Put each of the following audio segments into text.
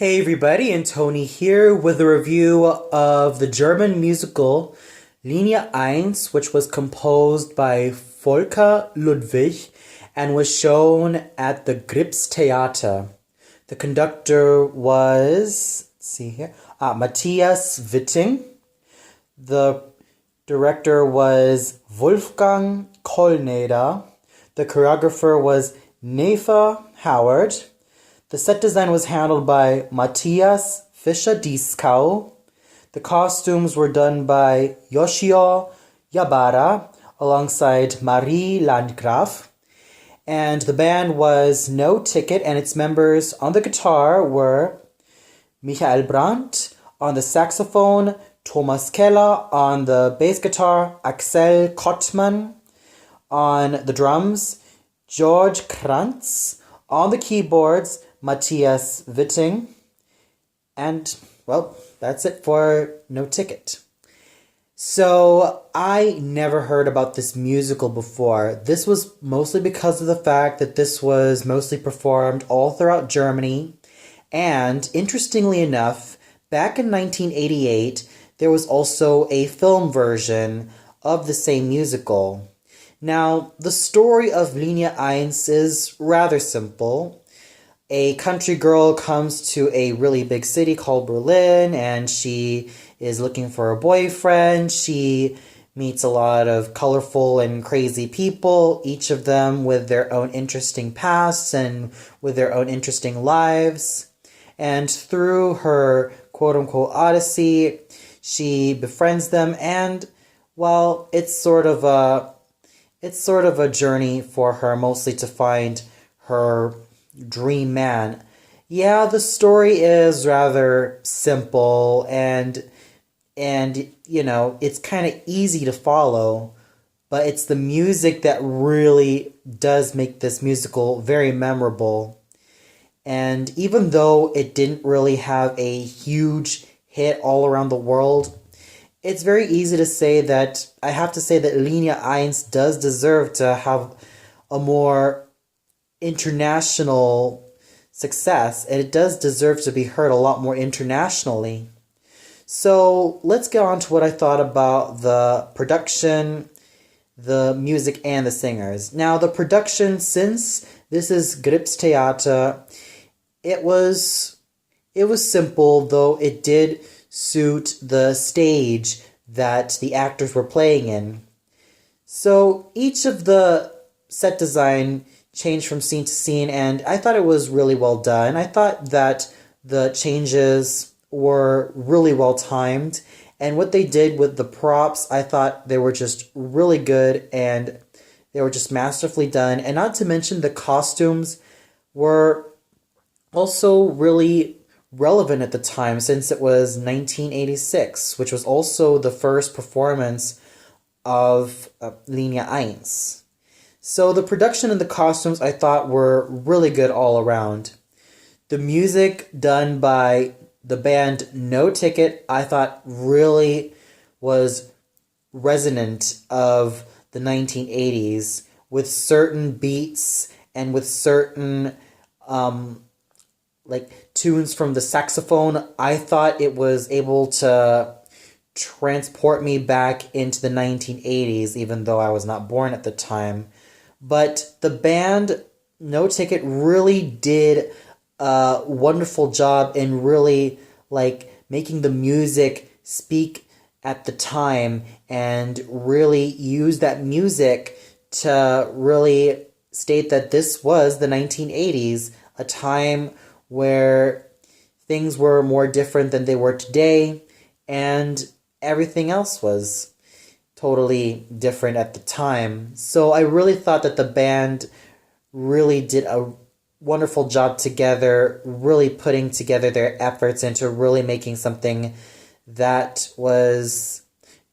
Hey everybody, and Tony here with a review of the German musical Linie 1, which was composed by Volker Ludwig and was shown at the Theater. The conductor was, let's see here, Matthias Witting. The director was Wolfgang Kollneder. The choreographer was Neva Howard. The set design was handled by Matthias FIscher-Dieskau. The costumes were done by Yoshio Yabara alongside Marie Landgraf. And the band was No Ticket, and its members on the guitar were Michael Brandt, on the saxophone, Thomas Keller, on the bass guitar, Axel Kottmann, on the drums, George Krantz, on the keyboards, Matthias Witting, and, well, that's it for No Ticket. So, I never heard about this musical before. This was mostly because of the fact that this was mostly performed all throughout Germany, and, interestingly enough, back in 1988, there was also a film version of the same musical. Now, the story of Linie 1 is rather simple. A country girl comes to a really big city called Berlin, and she is looking for a boyfriend. She meets a lot of colorful and crazy people, each of them with their own interesting pasts and with their own interesting lives. And through her quote-unquote odyssey, she befriends them, and, well, it's sort of a journey for her, mostly to find her dream man. Yeah, the story is rather simple and it's kind of easy to follow, but it's the music that really does make this musical very memorable. And even though it didn't really have a huge hit all around the world, it's very easy to say that I have to say that Linie 1 does deserve to have a more international success, and it does deserve to be heard a lot more internationally. So let's get on to what I thought about the production, the music, and the singers. Now, the production, since this is Theater, it was simple, though it did suit the stage that the actors were playing in. So each of the set design changed from scene to scene, and I thought it was really well done. I thought that the changes were really well timed, and what they did with the props, I thought they were just really good, and they were just masterfully done. And not to mention, the costumes were also really relevant at the time, since it was 1986, which was also the first performance of Linie 1. So the production and the costumes, I thought, were really good all around. The music done by the band No Ticket, I thought, really was resonant of the 1980s, with certain beats and with certain tunes from the saxophone. I thought it was able to transport me back into the 1980s, even though I was not born at the time. But the band No Ticket really did a wonderful job in really making the music speak at the time, and really use that music to really state that this was the 1980s, a time where things were more different than they were today, and everything else was totally different at the time. So I really thought that the band really did a wonderful job together, really putting together their efforts into really making something that was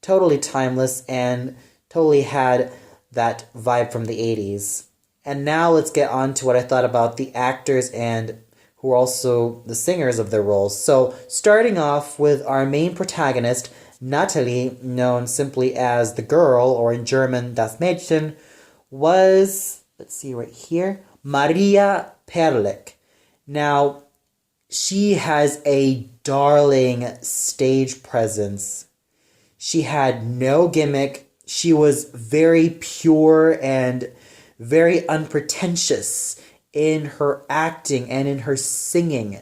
totally timeless and totally had that vibe from the 80s. And now let's get on to what I thought about the actors and who are also the singers of their roles. So starting off with our main protagonist, Natalie, known simply as the girl, or in German, das Mädchen, was, let's see right here, Maria Perlich. Now, She has a darling stage presence. She had no gimmick. She was very pure and very unpretentious in her acting and in her singing.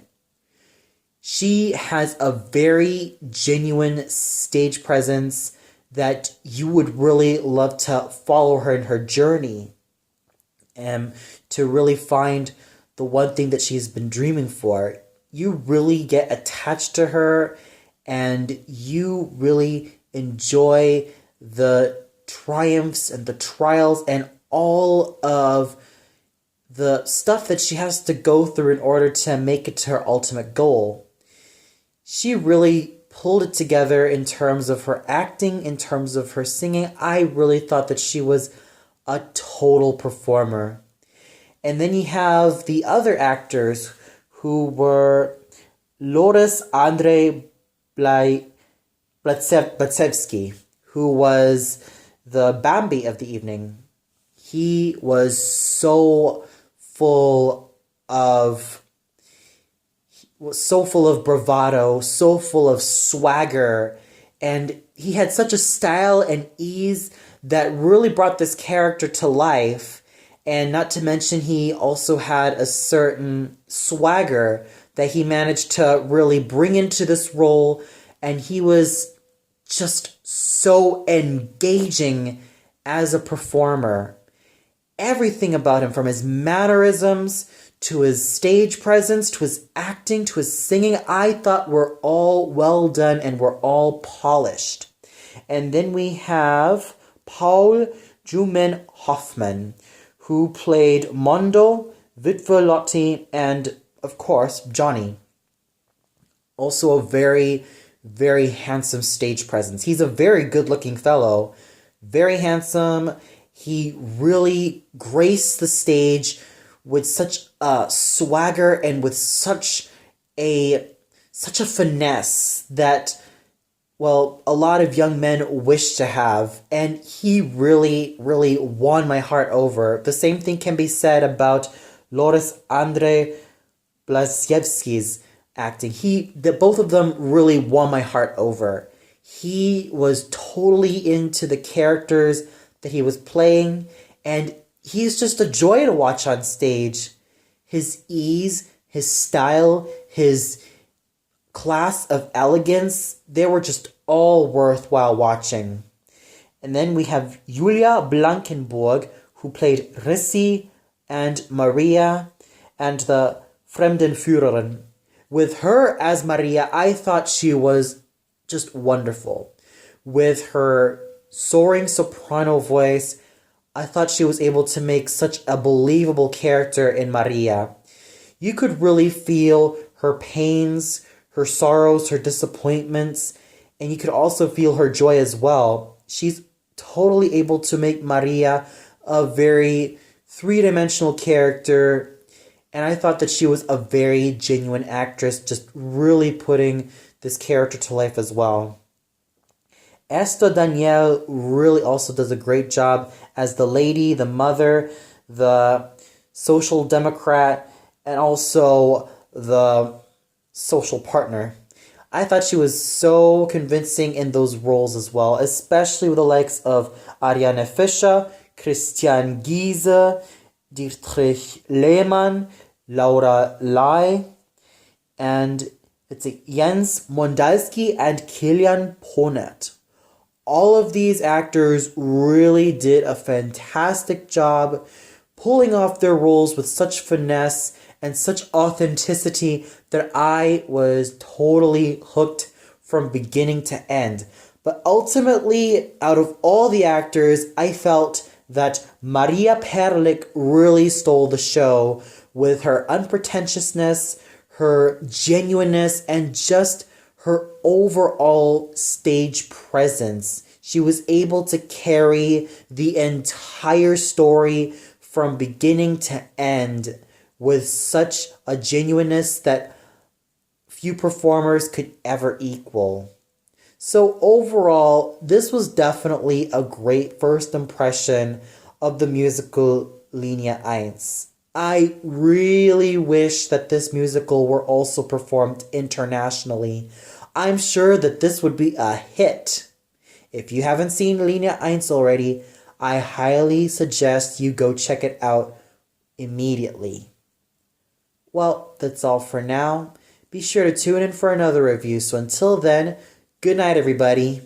She has a very genuine stage presence that you would really love to follow her in her journey and to really find the one thing that she's been dreaming for. You really get attached to her and you really enjoy the triumphs and the trials and all of the stuff that she has to go through in order to make it to her ultimate goal. She really pulled it together in terms of her acting, in terms of her singing. I really thought that she was a total performer. And then you have the other actors who were Loris Andrei Blatsevsky, who was the Bambi of the evening. He was so full of bravado, so full of swagger, and he had such a style and ease that really brought this character to life. And not to mention, he also had a certain swagger that he managed to really bring into this role, and he was just so engaging as a performer. Everything about him, from his mannerisms to his stage presence, to his acting, to his singing, I thought were all well done and were all polished. And then we have Paul Juman Hoffman, who played Mondo, Witwe Lotti, and, of course, Johnny. Also a very, very handsome stage presence. He's a very good-looking fellow, very handsome. He really graced the stage with such a swagger and with such a finesse that, well, a lot of young men wish to have, and he really, really won my heart over. The same thing can be said about Loris Andrei Blasiewski's acting. Both of them really won my heart over. He was totally into the characters that he was playing, and he's just a joy to watch on stage. His ease, his style, his class of elegance, they were just all worthwhile watching. And then we have Julia Blankenburg, who played Rissi and Maria and the Fremdenführerin. With her as Maria, I thought she was just wonderful. With her soaring soprano voice, I thought she was able to make such a believable character in Maria. You could really feel her pains, her sorrows, her disappointments, and you could also feel her joy as well. She's totally able to make Maria a very three-dimensional character, and I thought that she was a very genuine actress, just really putting this character to life as well. Esther Danielle really also does a great job as the lady, the mother, the social democrat, and also the social partner. I thought she was so convincing in those roles as well, especially with the likes of Ariane Fischer, Christian Giese, Dietrich Lehmann, Laura Lai, and Jens Mondalski and Kilian Ponet. All of these actors really did a fantastic job pulling off their roles with such finesse and such authenticity that I was totally hooked from beginning to end. But ultimately, out of all the actors, I felt that Maria Perlik really stole the show with her unpretentiousness, her genuineness, and just her overall stage presence. She was able to carry the entire story from beginning to end with such a genuineness that few performers could ever equal. So overall, this was definitely a great first impression of the musical Linie 1. I really wish that this musical were also performed internationally. I'm sure that this would be a hit. If you haven't seen Linie 1 already, I highly suggest you go check it out immediately. Well, that's all for now. Be sure to tune in for another review. So until then, good night, everybody.